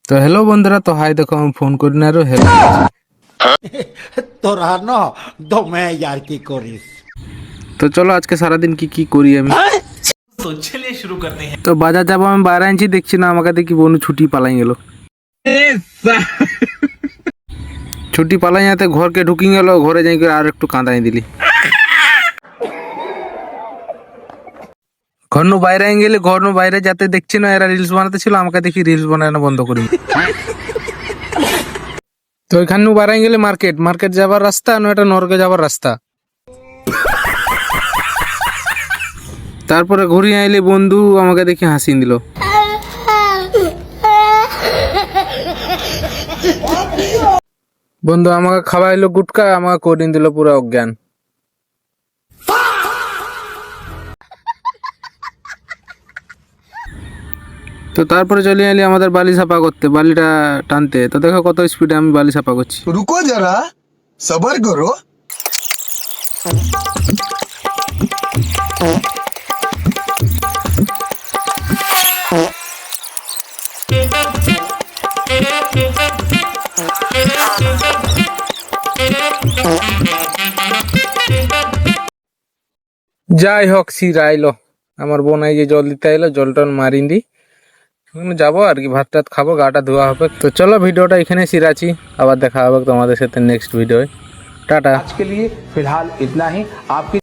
তো হ্যালো বন্ধুরা, তো হাই দেখো আমি ফোন করি না, হ্যালো তোরা ন দমে यार की করিস। তো চলো আজকে সারাদিন কি কি করি আমি। तो चलिए शुरू करते हैं। তো বাজার যাবো, আমি বাইরে আনছি, দেখছি না আমাকে দেখি বনু ছুটি পালাই গেল। ছুটি পালাই যাতে ঘরকে ঢুকি গেল, ঘরে যাই করে আর একটু কাঁদাই দিলি। ঘর নু বাইরে গেলে ঘর নু বাইরে যাতে দেখছি না এরা রিলস বানাতে ছিল, আমাকে দেখি রিলস বানানো বন্ধ করি। তো ওইখান নু বাইরে গেলে মার্কেট মার্কেট যাবার রাস্তা, এটা নরকে যাবার রাস্তা। তারপরে ঘুরি আইলে বন্ধু আমাকে দেখি হাসি দিল। বন্ধু আমাকে খাওয়াইলো গুটকা, আমাকে করিয়ে দিল পুরো অজ্ঞান। তো তারপরে চলে এলি আমাদের বালি সাফা করতে, বালিটা টানতে। তো দেখো কত স্পিডে আমি বালি সাফা করছি। रुको जरा सबर करो। যাই হোক সিরা আইলো, আমার বোন এই যে জল দিতে আইলো, জল টল মারিন দি যাবো আর কি, ভাত টাত খাবো, গাটা ধোয়া হবে। তো চলো ভিডিওটা এখানে সিরাছি, আবার দেখা হবে তোমাদের সাথে নেক্সট ভিডিও। টাটা। आज के लिए फिलहाल इतना ही। आपकी